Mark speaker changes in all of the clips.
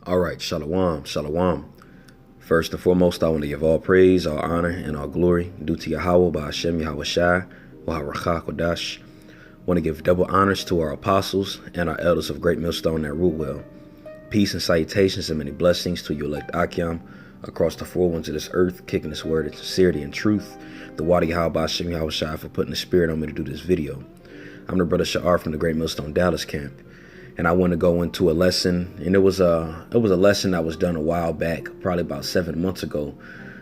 Speaker 1: All right, shalom, shalom. First and foremost, I want to give all praise, all honor, and all glory due to Yahweh, by Hashem, Yahweh Shai, Waharachah Kodash. Want to give double honors to our apostles and our elders of Great Millstone that rule well. Peace and salutations and many blessings to you elect Akyam across the four winds of this earth, kicking this word in sincerity and truth. The Wadi Yahweh, by Hashem, Yahweh Shai, for putting the spirit on me to do this video. I'm the brother Sha'ar from the Great Millstone Dallas camp. And I want to go into a lesson, and it was a lesson that was done a while back, probably about 7 months ago.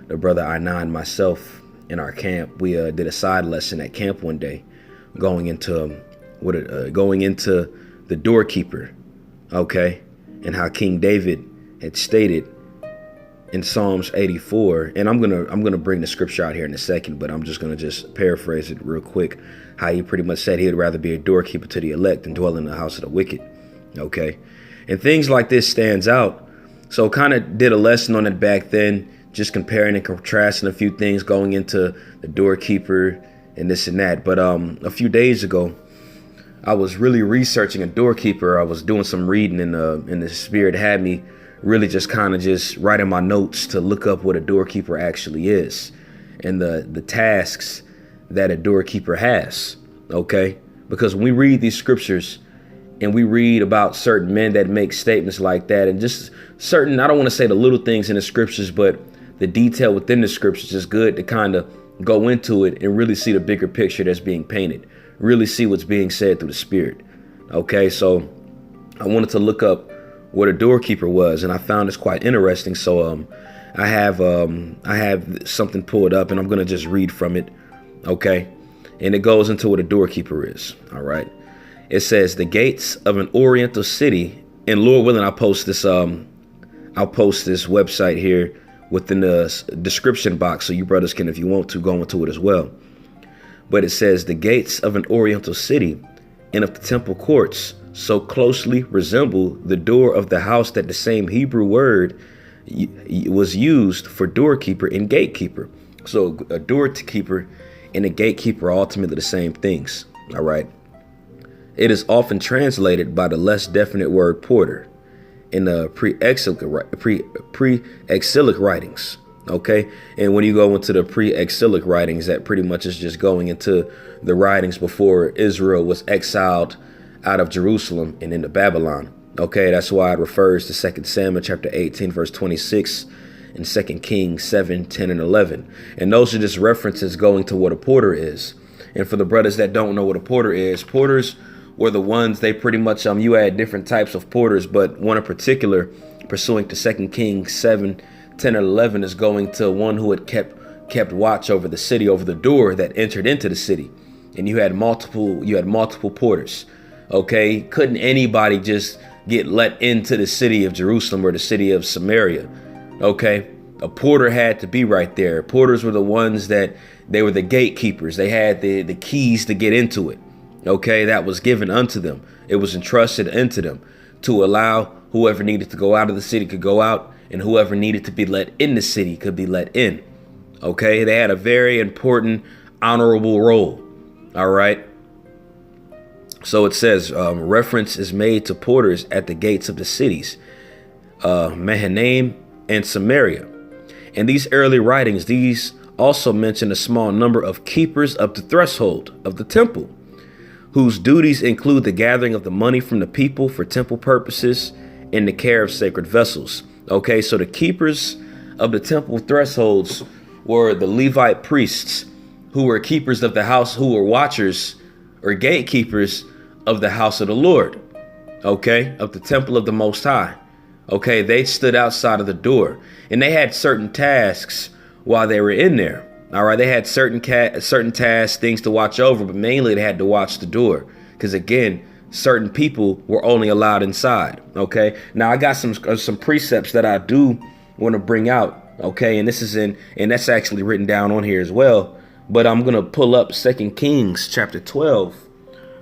Speaker 1: The brother Ainan and myself in our camp, we did a side lesson at camp one day, going into the doorkeeper, okay, and how King David had stated in Psalms 84, and I'm gonna bring the scripture out here in a second, but I'm just gonna paraphrase it real quick. How he pretty much said he'd rather be a doorkeeper to the elect than dwell in the house of the wicked. Okay, and things like this stands out. So kind of did a lesson on it back then, just comparing and contrasting a few things going into the doorkeeper and this and that. But a few days ago, I was really researching a doorkeeper. I was doing some reading, and the spirit had me really just writing my notes to look up what a doorkeeper actually is and the tasks that a doorkeeper has. Okay, because when we read these scriptures and we read about certain men that make statements like that, and just certain, I don't want to say the little things in the scriptures, but the detail within the scriptures is good to kind of go into it and really see the bigger picture that's being painted, really see what's being said through the spirit. Okay, so I wanted to look up what a doorkeeper was, and I found this quite interesting. So I have something pulled up, and I'm going to just read from it. Okay, and it goes into what a doorkeeper is. All right. It says the gates of an oriental city, and Lord willing, I'll post this website here within the description box, so you brothers can, if you want to, go into it as well. But it says the gates of an oriental city and of the temple courts so closely resemble the door of the house that the same Hebrew word was used for doorkeeper and gatekeeper. So a doorkeeper and a gatekeeper are ultimately the same things. All right. It is often translated by the less definite word porter in the pre-exilic writings. Okay, and when you go into the pre-exilic writings, that pretty much is just going into the writings before Israel was exiled out of Jerusalem and into Babylon. Okay, that's why it refers to 2 Samuel chapter 18 verse 26 and 2 Kings 7, 10, and 11. And those are just references going to what a porter is. And for the brothers that don't know what a porter is, porters were the ones, they pretty much, you had different types of porters, but one in particular, pursuing to 2 Kings 7, 10, and 11, is going to one who had kept watch over the city, over the door that entered into the city. And you had multiple porters. Okay, couldn't anybody just get let into the city of Jerusalem or the city of Samaria. Okay, a porter had to be right there. Porters were the ones they were the gatekeepers. They had the keys to get into it. Okay, that was given unto them. It was entrusted unto them to allow whoever needed to go out of the city could go out, and whoever needed to be let in the city could be let in. Okay, they had a very important, honorable role. All right. So it says reference is made to porters at the gates of the cities, Mahanaim and Samaria. In these early writings, these also mention a small number of keepers of the threshold of the temple, whose duties include the gathering of the money from the people for temple purposes and the care of sacred vessels. Okay, so the keepers of the temple thresholds were the Levite priests, who were keepers of the house, who were watchers or gatekeepers of the house of the Lord, okay, of the temple of the Most High. Okay, they stood outside of the door, and they had certain tasks while they were in there. All right, they had certain tasks, things to watch over, but mainly they had to watch the door, because again, certain people were only allowed inside. Okay, now I got some precepts that I do want to bring out. Okay, and that's actually written down on here as well. But I'm gonna pull up 2 Kings chapter 12,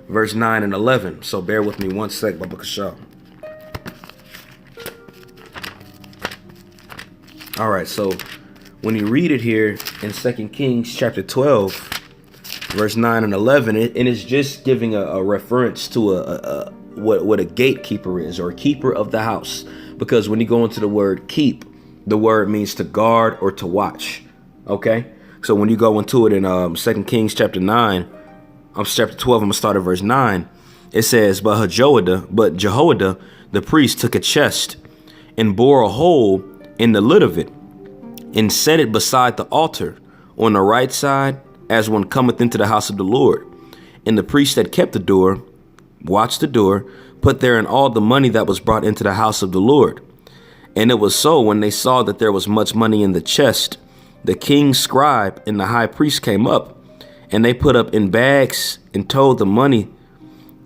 Speaker 1: verse 9 and 11. So bear with me one sec, Baba Kashaw. All right, so when you read it here in 2 Kings chapter 12, verse 9 and 11, it is just giving a reference to what a gatekeeper is, or a keeper of the house. Because when you go into the word keep, the word means to guard or to watch. Okay. So when you go into it in 2 Kings chapter 9, chapter 12, I'm gonna start at verse 9. It says, but Jehoiada, the priest, took a chest and bore a hole in the lid of it and set it beside the altar on the right side as one cometh into the house of the Lord. And the priest that kept the door, watched the door, put therein all the money that was brought into the house of the Lord. And it was so, when they saw that there was much money in the chest, the king's scribe and the high priest came up, and they put up in bags and told the money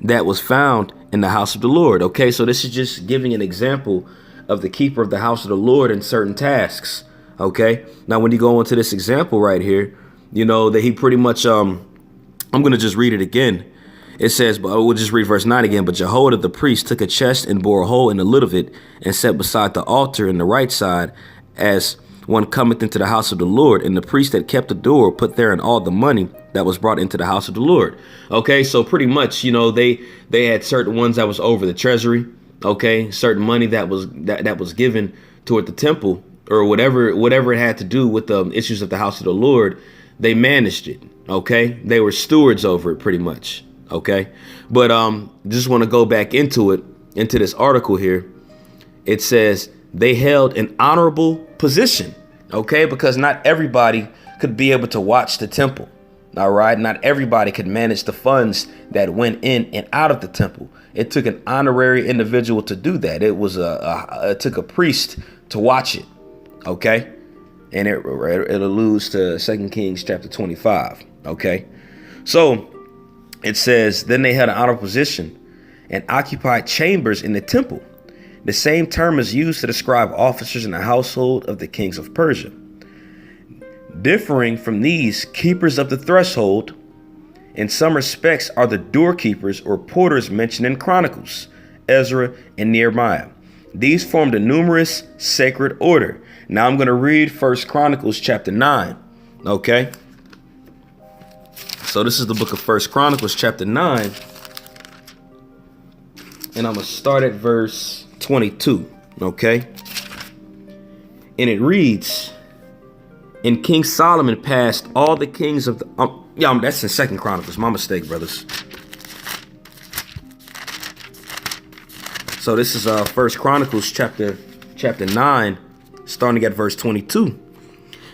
Speaker 1: that was found in the house of the Lord. Okay, so this is just giving an example of the keeper of the house of the Lord in certain tasks. Okay, now when you go into this example right here, you know that he pretty much, I'm going to just read it again. It says, but we'll just read verse 9 again. But Jehoiada the priest took a chest and bore a hole in the lid of it and set beside the altar in the right side as one cometh into the house of the Lord. And the priest that kept the door put therein all the money that was brought into the house of the Lord. Okay, so pretty much, you know, they had certain ones that was over the treasury. Okay, certain money that was given toward the temple or whatever it had to do with the issues of the house of the Lord. They managed it. Okay, they were stewards over it pretty much. Okay, but just want to go back into this article here. It says they held an honorable position. Okay, because not everybody could be able to watch the temple. All right, not everybody could manage the funds that went in and out of the temple. It took an honorary individual to do that. It took a priest to watch it. Okay, and it alludes to 2 Kings chapter 25. Okay, so it says, then they had an honorable position and occupied chambers in the temple. The same term is used to describe officers in the household of the kings of Persia. Differing from these, keepers of the threshold in some respects are the doorkeepers or porters mentioned in Chronicles, Ezra, and Nehemiah. These formed a numerous sacred order. Now I'm going to read 1 Chronicles chapter 9. Okay. So this is the book of 1 Chronicles chapter 9. And I'm going to start at verse 22. Okay. And it reads, and King Solomon passed all the kings of the... that's in 2 Chronicles. My mistake, brothers. So this is 1 Chronicles chapter 9, starting at verse 22.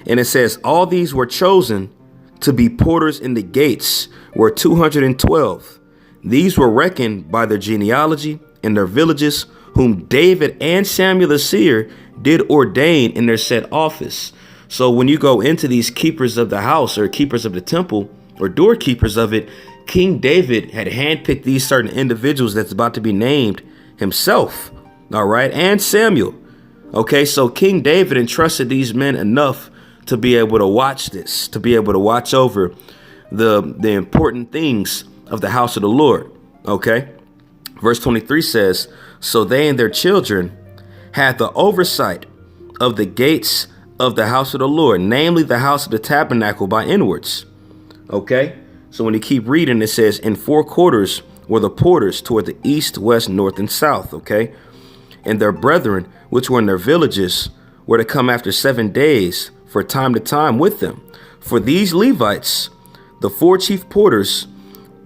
Speaker 1: And it says, all these were chosen to be porters in the gates were 212. These were reckoned by their genealogy and their villages, whom David and Samuel the seer did ordain in their set office. So when you go into these keepers of the house or keepers of the temple or doorkeepers of it, King David had handpicked these certain individuals that's about to be named himself. All right. And Samuel. OK, so King David entrusted these men enough to be able to watch this, to be able to watch over the important things of the house of the Lord. OK, verse 23 says, so they and their children had the oversight of the gates of the house of the Lord, namely the house of the tabernacle by inwards. OK, so when you keep reading, it says in 4 quarters were the porters toward the east, west, north, and south. OK, and their brethren, which were in their villages, were to come after 7 days for time to time with them. For these Levites, the 4 chief porters,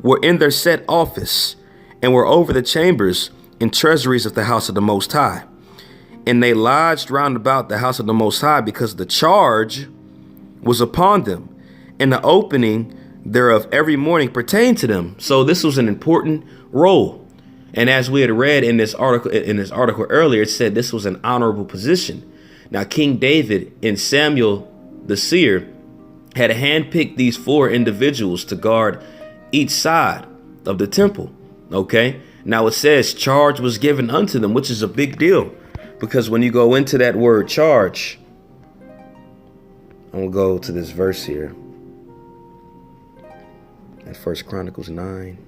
Speaker 1: were in their set office and were over the chambers and treasuries of the house of the Most High. And they lodged round about the house of the Most High because the charge was upon them, and the opening thereof every morning pertained to them. So this was an important role. And as we had read in this article earlier, it said this was an honorable position. Now, King David and Samuel the seer had handpicked these 4 individuals to guard each side of the temple. OK, now it says charge was given unto them, which is a big deal, because when you go into that word charge, I'm going to go to this verse here at 1 Chronicles 9.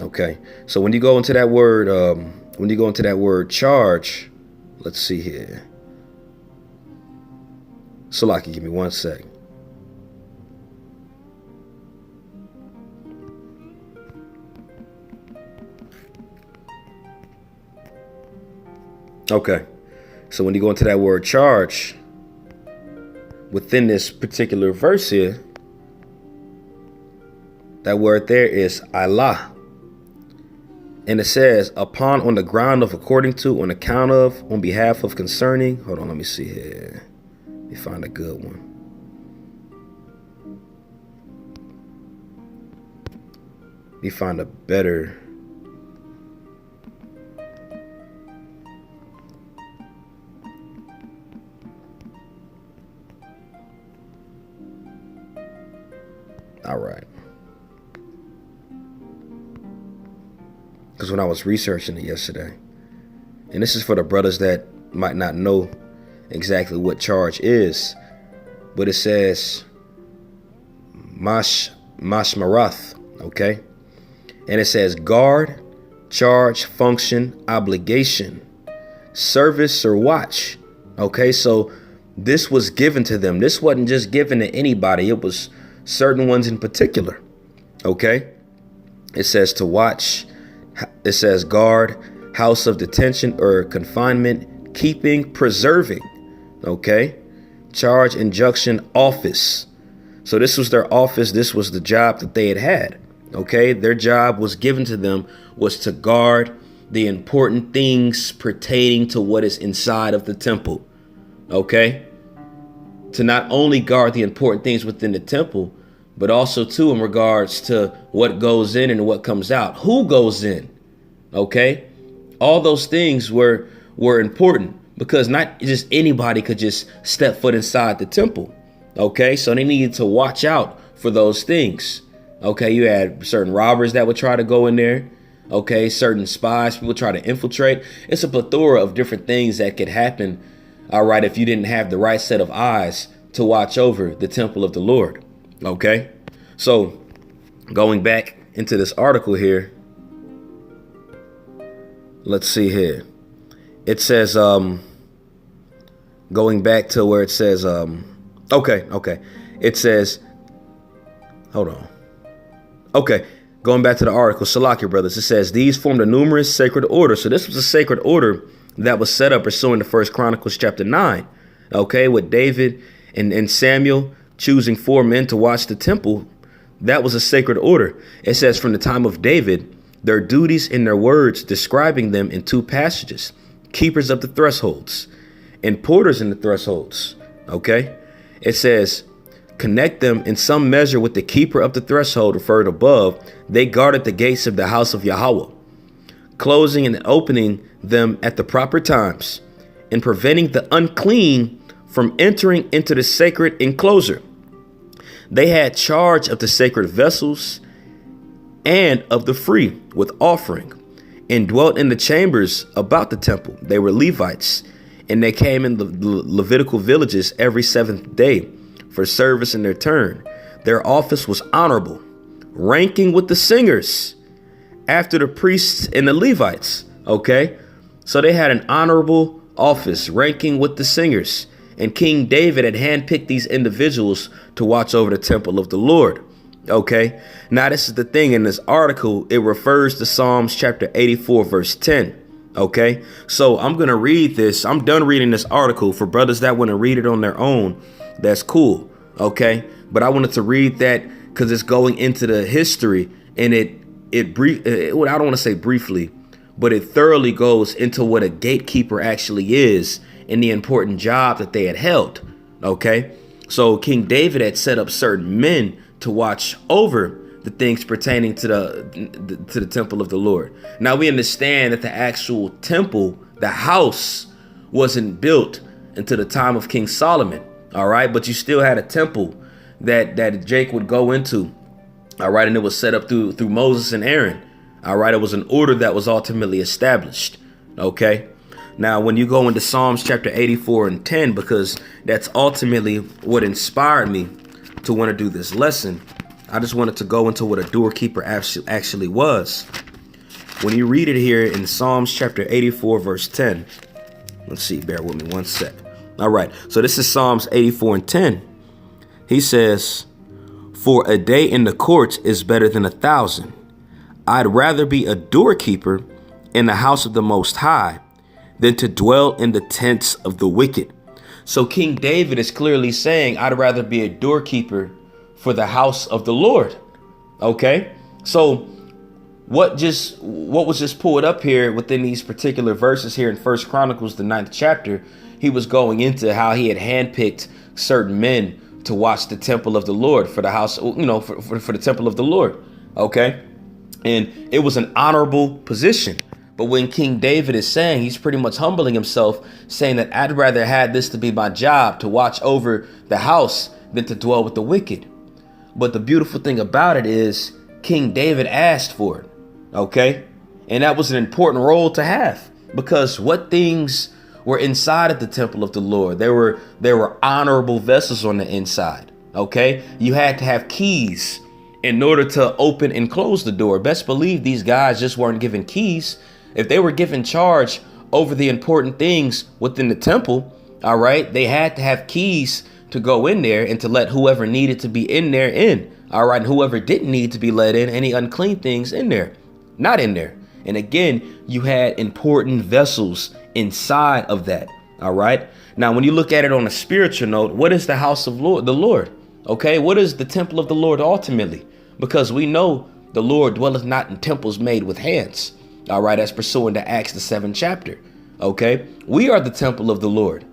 Speaker 1: OK, so when you go into that word, charge, let's see here. Salaki, give me 1 second. Okay. So when you go into that word charge, within this particular verse here, that word there is Allah. And it says, upon, on the ground of, according to, on account of, on behalf of, concerning. Hold on, let me see here. Let me find a good one. Let me find a better. All right. Because when I was researching it yesterday, and this is for the brothers that might not know exactly what charge is, but it says mashmarath, okay? And it says guard, charge, function, obligation, service, or watch. Okay, so this was given to them. This wasn't just given to anybody. It was certain ones in particular. Okay, it says to watch. It says guard, house of detention or confinement, keeping, preserving. Okay, charge, injunction, office. So this was their office. This was the job that they had. Okay, their job was given to them was to guard the important things pertaining to what is inside of the temple. Okay, to not only guard the important things within the temple, but also too in regards to what goes in and what comes out, who goes in. Okay, all those things were important because not just anybody could just step foot inside the temple. Okay, so they needed to watch out for those things. Okay, you had certain robbers that would try to go in there. Okay, certain spies, people try to infiltrate. It's a plethora of different things that could happen. All right, if you didn't have the right set of eyes to watch over the temple of the Lord. Okay, so going back into this article here, let's see here. It says, going back to where it says, okay. It says, hold on. Okay, going back to the article, Salakia brothers, it says these formed a numerous sacred order. So this was a sacred order that was set up pursuing the First Chronicles chapter 9. Okay, with David and Samuel choosing 4 men to watch the temple. That was a sacred order. It says from the time of David, their duties and their words describing them in 2 passages, keepers of the thresholds and porters in the thresholds. Okay, it says, connect them in some measure with the keeper of the threshold referred above. They guarded the gates of the house of Yahweh, closing and opening them at the proper times and preventing the unclean from entering into the sacred enclosure. They had charge of the sacred vessels and of the free with offering and dwelt in the chambers about the temple. They were Levites, and they came in the Levitical villages every 7th day for service in their turn. Their office was honorable, ranking with the singers after the priests and the Levites. Okay, so they had an honorable office, ranking with the singers. And King David had handpicked these individuals to watch over the temple of the Lord. Okay, now this is the thing in this article. It refers to Psalms chapter 84, verse 10. Okay, so I'm going to read this. I'm done reading this article. For brothers that want to read it on their own, that's cool. Okay, but I wanted to read that because it's going into the history, and I don't want to say briefly, but it thoroughly goes into what a gatekeeper actually is and the important job that they had held. Okay, so King David had set up certain men to watch over the things pertaining to the temple of the Lord. Now we understand that the actual temple, the house, wasn't built until the time of King Solomon. All right, but you still had a temple that Jake would go into. All right, and it was set up through Moses and Aaron. All right, it was an order that was ultimately established. Okay, now when you go into Psalms chapter 84 and 10, because that's ultimately what inspired me to want to do this lesson, I just wanted to go into what a doorkeeper actually was. When you read it here in Psalms chapter 84, verse 10, let's see, bear with me one sec. All right, so this is Psalms 84 and 10. He says, for a day in the courts is better than 1,000. I'd rather be a doorkeeper in the house of the Most High than to dwell in the tents of the wicked. So King David is clearly saying, I'd rather be a doorkeeper for the house of the Lord. Okay, so what was just pulled up here within these particular verses here in First Chronicles, the 9th chapter, he was going into how he had handpicked certain men to watch the temple of the Lord, for the house, for the temple of the Lord. Okay, and it was an honorable position. But when King David is saying, he's pretty much humbling himself, saying that I'd rather have this to be my job, to watch over the house, than to dwell with the wicked. But the beautiful thing about it is King David asked for it. Okay. And that was an important role to have, because what things were inside of the temple of the Lord? There were honorable vessels on the inside. Okay. You had to have keys in order to open and close the door. Best believe these guys just weren't given keys. If they were given charge over the important things within the temple, all right, they had to have keys to go in there and to let whoever needed to be in there in. All right. And whoever didn't need to be let in, any unclean things in there, not in there. And again, you had important vessels inside of that. All right. Now, when you look at it on a spiritual note, what is the house of the Lord? OK, what is the temple of the Lord ultimately? Because we know the Lord dwelleth not in temples made with hands. All right. That's pursuant to Acts, the 7th chapter. OK, we are the temple of the Lord.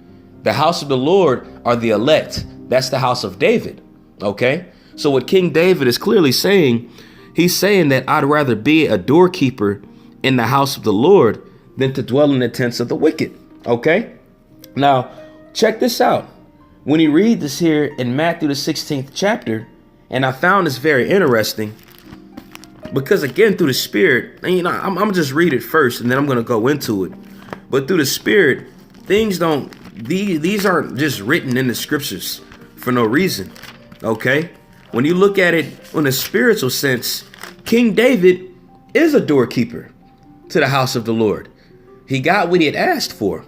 Speaker 1: The house of the Lord are the elect. That's the house of David. OK, so what King David is clearly saying, he's saying that I'd rather be a doorkeeper in the house of the Lord than to dwell in the tents of the wicked. OK, now check this out. When you read this here in Matthew, the 16th chapter, and I found this very interesting, because again, through the Spirit, and I'm gonna just read it first and then I'm going to go into it. But through the Spirit, these aren't just written in the scriptures for no reason. OK, when you look at it in a spiritual sense, King David is a doorkeeper to the house of the Lord. He got what he had asked for.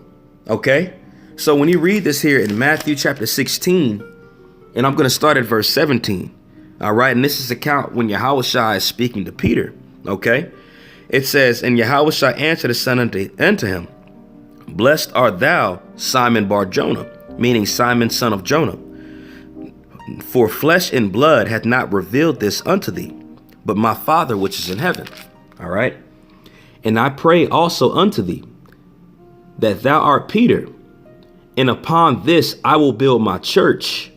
Speaker 1: OK, so when you read this here in Matthew chapter 16, and I'm going to start at verse 17. All right. And this is account when Yahushua is speaking to Peter. OK, it says, and Yahushua answered the son unto him, blessed art thou, Simon Bar-Jonah, meaning Simon, son of Jonah. For flesh and blood hath not revealed this unto thee, but my Father which is in heaven. All right. And I pray also unto thee that thou art Peter, and upon this I will build my church,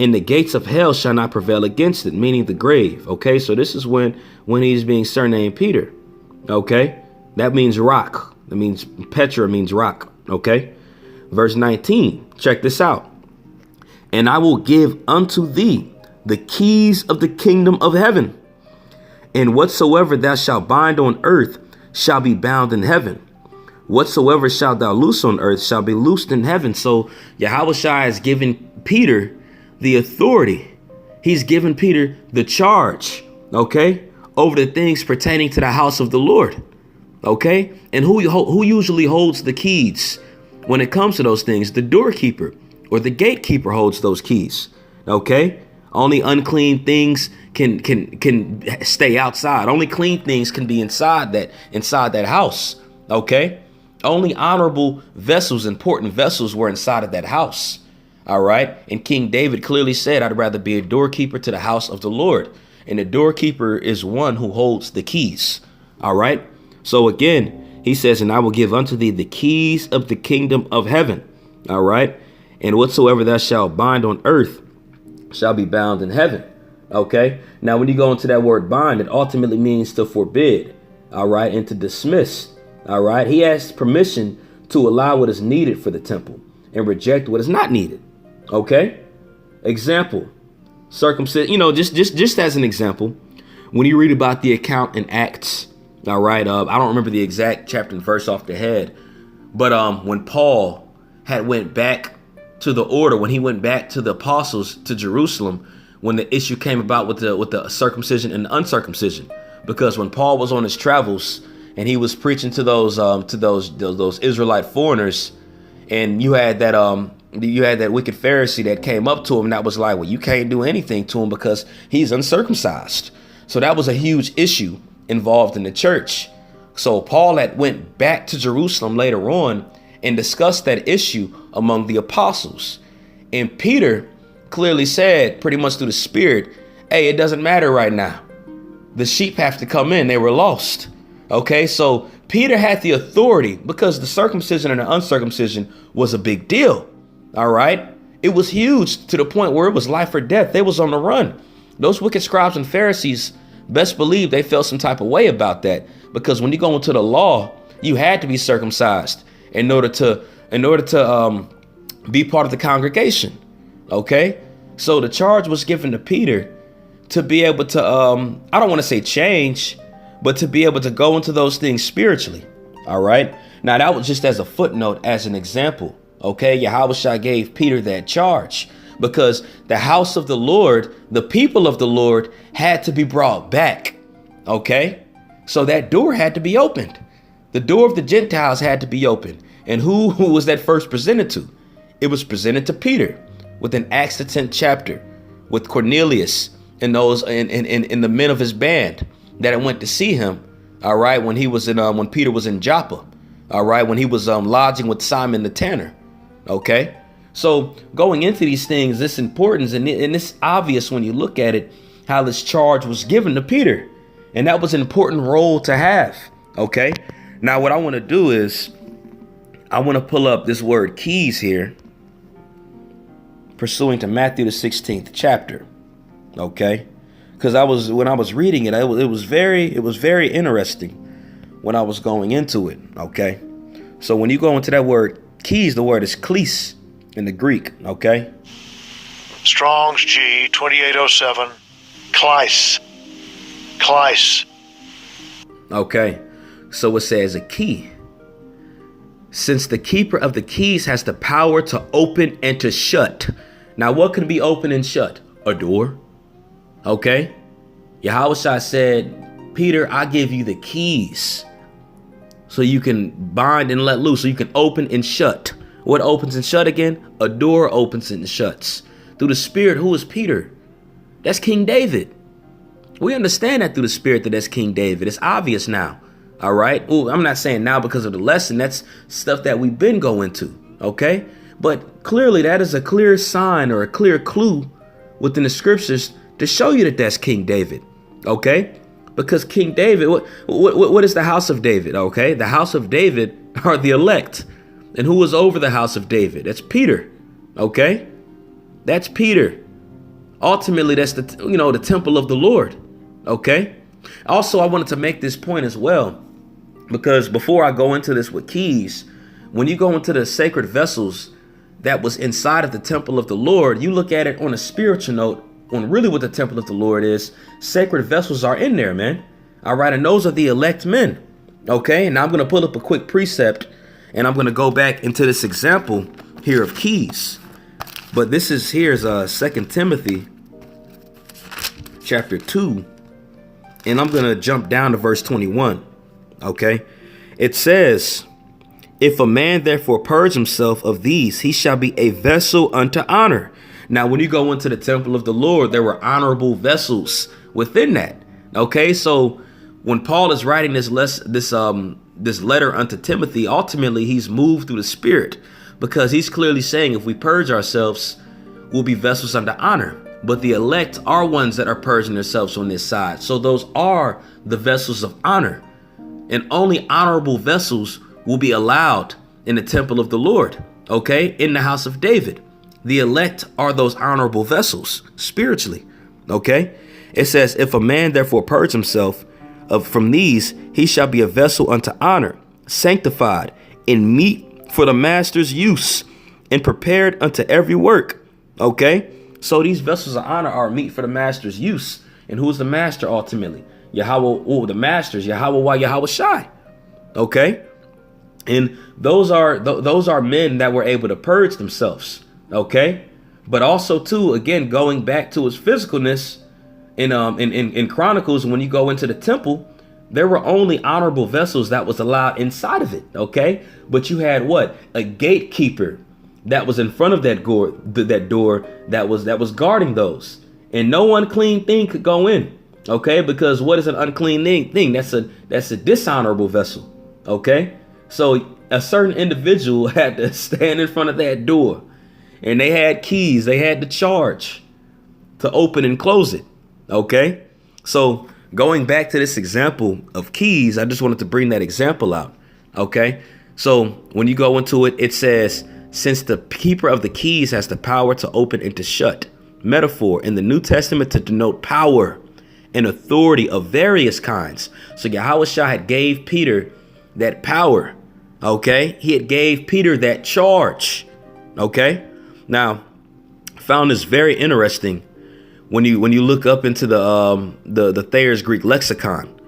Speaker 1: and the gates of hell shall not prevail against it, meaning the grave. OK, so this is when he's being surnamed Peter. OK, that means rock. That means Petra means rock. OK, verse 19. Check this out. And I will give unto thee the keys of the kingdom of heaven. And whatsoever thou shalt bind on earth shall be bound in heaven. Whatsoever shalt thou loose on earth shall be loosed in heaven. So Yahushua has given Peter the authority. He's given Peter the charge, OK, over the things pertaining to the house of the Lord. OK, and who usually holds the keys when it comes to those things? The doorkeeper or the gatekeeper holds those keys. OK, only unclean things can stay outside. Only clean things can be inside that house. OK, only honorable vessels, important vessels were inside of that house. All right. And King David clearly said, I'd rather be a doorkeeper to the house of the Lord. And the doorkeeper is one who holds the keys. All right. So again, he says, and I will give unto thee the keys of the kingdom of heaven. All right. And whatsoever thou shalt bind on earth shall be bound in heaven. OK, now, when you go into that word bind, it ultimately means to forbid. All right. And to dismiss. All right. He has permission to allow what is needed for the temple and reject what is not needed. OK, example, circumcision, just as an example, when you read about the account in Acts. All right. I don't remember the exact chapter and verse off the head. But when Paul had went back to the order, when he went back to the apostles to Jerusalem, when the issue came about with the circumcision and the uncircumcision, because when Paul was on his travels and he was preaching to those Israelite foreigners, and you had that wicked Pharisee that came up to him and that was like, well, you can't do anything to him because he's uncircumcised. So that was a huge issue involved in the church. So Paul had went back to Jerusalem later on and discussed that issue among the apostles. And Peter clearly said, pretty much through the Spirit, hey, it doesn't matter right now. The sheep have to come in. They were lost. Okay, so Peter had the authority because the circumcision and the uncircumcision was a big deal. All right. It was huge to the point where it was life or death. They was on the run. Those wicked scribes and Pharisees, best believe they felt some type of way about that, because when you go into the law, you had to be circumcised in order to be part of the congregation. OK, so the charge was given to Peter to be able to I don't want to say change, but to be able to go into those things spiritually. All right. Now, that was just as a footnote, as an example. OK, Yahushua gave Peter that charge because the house of the Lord, the people of the Lord, had to be brought back. OK, so that door had to be opened. The door of the Gentiles had to be opened. And who was that first presented to? It was presented to Peter within Acts the 10th chapter with Cornelius and those in the men of his band that went to see him. All right. When he was in when Peter was in Joppa. All right. When he was lodging with Simon the tanner. OK, so going into these things, this importance and it's obvious when you look at it, how this charge was given to Peter. And that was an important role to have. OK, now what I want to do is I want to pull up this word keys here, pursuing to Matthew the 16th chapter. OK, because when I was reading it, it was very interesting when I was going into it. OK, so when you go into that word keys, the word is kleis in the Greek. OK,
Speaker 2: Strong's G 2807 kleis.
Speaker 1: OK, so it says a key. Since the keeper of the keys has the power to open and to shut. Now, what can be open and shut? A door. OK, Yahushua said, Peter, I give you the keys so you can bind and let loose, so you can open and shut. What opens and shut again? A door opens and shuts. Through the Spirit, who is Peter? That's King David. We understand that through the Spirit that that's King David. It's obvious now. All right. Oh, I'm not saying now because of the lesson. That's stuff that we've been going to. OK, but clearly that is a clear sign or a clear clue within the scriptures to show you that that's King David. OK, because King David, what is the house of David? OK, the house of David are the elect. And who was over the house of David? That's Peter. OK, that's Peter. Ultimately, that's the temple of the Lord. OK, also, I wanted to make this point as well, because before I go into this with keys, when you go into the sacred vessels that was inside of the temple of the Lord, you look at it on a spiritual note, on really what the temple of the Lord is. Sacred vessels are in there, man. All right. And those are the elect men. OK, and I'm going to pull up a quick precept and I'm going to go back into this example here of keys. But here's 2 Timothy chapter 2. And I'm going to jump down to verse 21. OK, it says, if a man therefore purge himself of these, he shall be a vessel unto honor. Now, when you go into the temple of the Lord, there were honorable vessels within that. OK, so when Paul is writing this letter unto Timothy, ultimately, he's moved through the Spirit, because he's clearly saying if we purge ourselves, we'll be vessels unto honor. But the elect are ones that are purging themselves on this side. So those are the vessels of honor. And only honorable vessels will be allowed in the temple of the Lord. OK, in the house of David. The elect are those honorable vessels spiritually. OK, it says, if a man therefore purge himself from these, he shall be a vessel unto honor, sanctified, and meet for the master's use, and prepared unto every work. OK, so these vessels of honor are meet for the master's use. And who's the master ultimately? Yahweh. The masters, Yahweh, Yahushua. OK, and those are men that were able to purge themselves. OK, but also, too, again, going back to his physicalness in Chronicles, when you go into the temple, there were only honorable vessels that was allowed inside of it. OK, but you had what? A gatekeeper that was in front of that door that was guarding those, and no unclean thing could go in. Okay, because what is an unclean thing? That's a dishonorable vessel. Okay, so a certain individual had to stand in front of that door, and they had keys. They had the charge to open and close it. Okay, so going back to this example of keys, I just wanted to bring that example out. Okay, so when you go into it, it says, since the keeper of the keys has the power to open and to shut. Metaphor in the New Testament to denote power and authority of various kinds. So Yahushua had gave Peter that power. Okay, he had gave Peter that charge. Okay, now found this very interesting when you look up into the Thayer's Greek lexicon.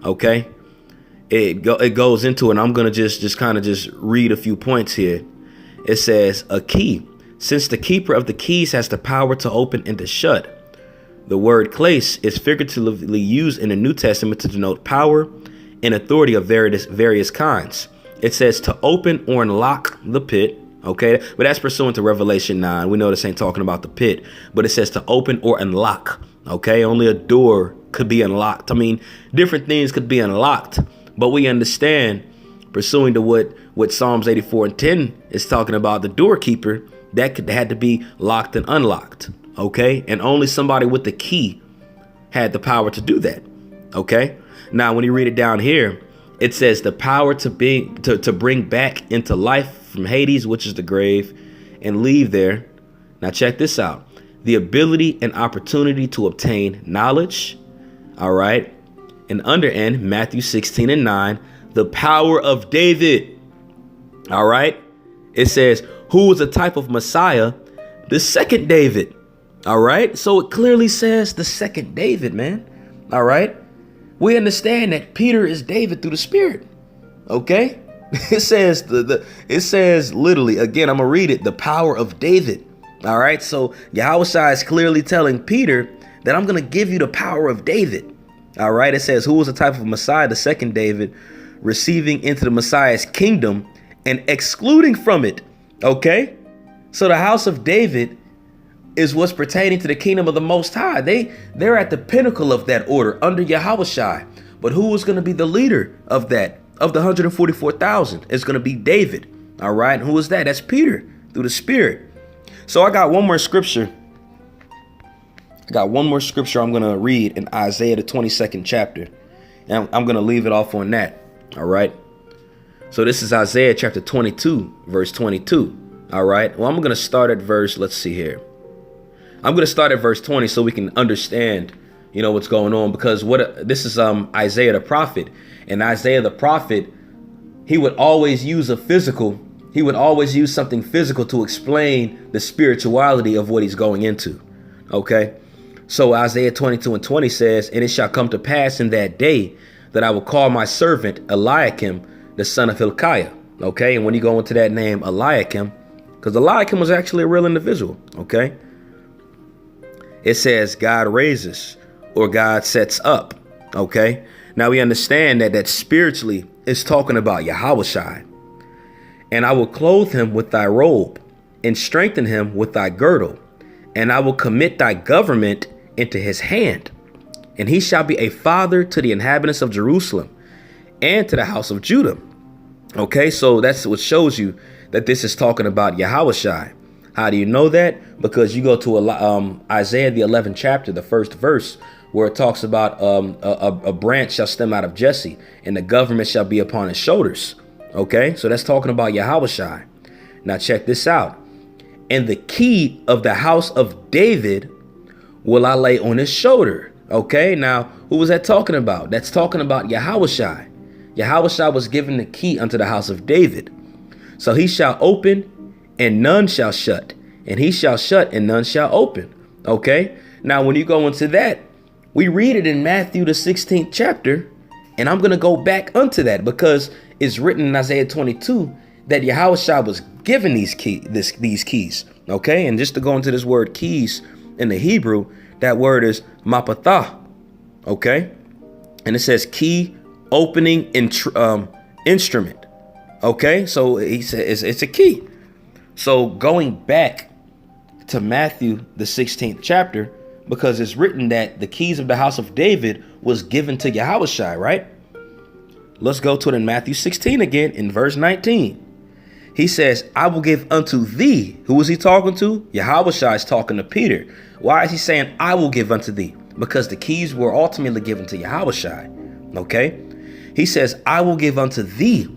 Speaker 1: Okay, it goes into it. And I'm gonna just kind of read a few points here. It says a key. Since the keeper of the keys has the power to open and to shut. The word place is figuratively used in the New Testament to denote power and authority of various kinds. It says to open or unlock the pit. Okay, but that's pursuant to Revelation 9. We know this ain't talking about the pit, but it says to open or unlock. Okay, only a door could be unlocked. I mean, different things could be unlocked, but we understand, pursuing to what Psalms 84:10 is talking about, the doorkeeper, that had to be locked and unlocked. Okay, and only somebody with the key had the power to do that. Okay, now when you read it down here, it says the power to bring back into life from Hades, which is the grave, and leave there. Now check this out: the ability and opportunity to obtain knowledge. All right, and under end Matthew 16:9, the power of David. All right, it says who was a type of Messiah, the second David. All right, so it clearly says the second David, man. All right, we understand that Peter is David through the Spirit. Okay, it says it says literally, again, I'm gonna read it, the power of David. All right, so Yahushua is clearly telling Peter that I'm gonna give you the power of David. All right, it says who was a type of Messiah, the second David, receiving into the Messiah's kingdom and excluding from it. Okay, so the house of David is what's pertaining to the kingdom of the Most High. They're at the pinnacle of that order under Yahushua. But who is going to be the leader of that, of the 144,000? It's going to be David. All right, and who is that? That's Peter through the Spirit. So I got one more scripture. I'm going to read in Isaiah the 22nd chapter, and I'm going to leave it off on that. All right. So this is Isaiah chapter 22, verse 22. All right. Well, I'm going to start at verse. Let's see here. I'm going to start at verse 20 so we can understand, what's going on, because this is Isaiah the prophet, and Isaiah the prophet, he would always use something physical to explain the spirituality of what he's going into. OK, so Isaiah 22:20 says, and it shall come to pass in that day that I will call my servant Eliakim, the son of Hilkiah. OK, and when you go into that name Eliakim, because Eliakim was actually a real individual. OK, it says God raises or God sets up. OK, now we understand that spiritually is talking about Yahushua. And I will clothe him with thy robe and strengthen him with thy girdle. And I will commit thy government into his hand. And he shall be a father to the inhabitants of Jerusalem and to the house of Judah. OK, so that's what shows you that this is talking about Yahushua. How do you know that? Because you go to Isaiah the 11th chapter, the first verse, where it talks about a branch shall stem out of Jesse and the government shall be upon his shoulders. OK, so that's talking about Yahushua. Now check this out. And the key of the house of David will I lay on his shoulder. OK, now who was that talking about? That's talking about Yahushua. Yahushua was given the key unto the house of David. So he shall open and none shall shut, and he shall shut and none shall open. OK, now when you go into that, we read it in Matthew the 16th chapter. And I'm going to go back unto that because it's written in Isaiah 22 that Yahushua was given these keys. OK, and just to go into this word keys in the Hebrew, that word is mapatah. OK, and it says key, opening, instrument. OK, so he says it's a key. So going back to Matthew, the 16th chapter, Because it's written that the keys of the house of David was given to Yahushua, right? Let's go to it in Matthew 16 again in verse 19. He says, I will give unto thee. Who is he talking to? Yahushua is talking to Peter. Why is he saying, I will give unto thee? Because the keys were ultimately given to Yahushua. Okay. He says, I will give unto thee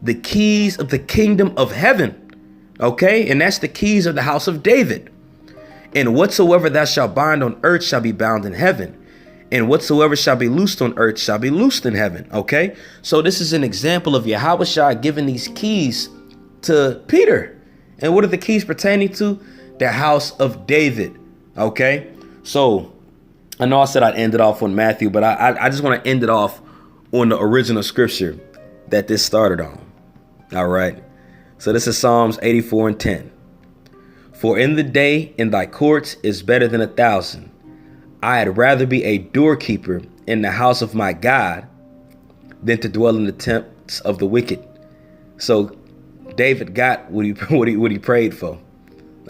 Speaker 1: the keys of the kingdom of heaven. Okay. And that's the keys of the house of David. And whatsoever thou shalt bind on earth shall be bound in heaven. And whatsoever shall be loosed on earth shall be loosed in heaven. Okay. So this is an example of Yahushua giving these keys to Peter. And what are the keys pertaining to? The house of David. Okay. So I know I said I'd end it off on Matthew, but I just want to end it off on the original scripture that this started on. All right. So this is Psalms 84 and 10. For in the day in thy courts is better than 1,000. I had rather be a doorkeeper in the house of my God than to dwell in the tents of the wicked. So David got what he prayed for.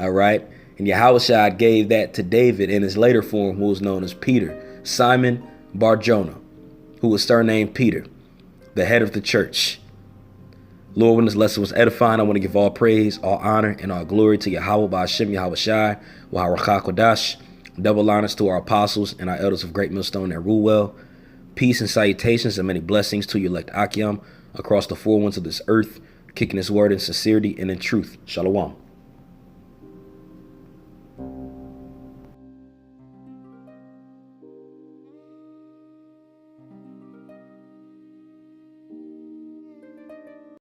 Speaker 1: All right. And Yahushua gave that to David in his later form, who was known as Peter, Simon Bar-Jonah, who was surnamed Peter, the head of the church. Lord, when this lesson was edifying, I want to give all praise, all honor, and all glory to Yahweh Ba'Shem Yahushai, Waharakah Kodash. Double honors to our apostles and our elders of Great Millstone that rule well. Peace and salutations and many blessings to your elect Akim across the four winds of this earth, kicking his word in sincerity and in truth. Shalom.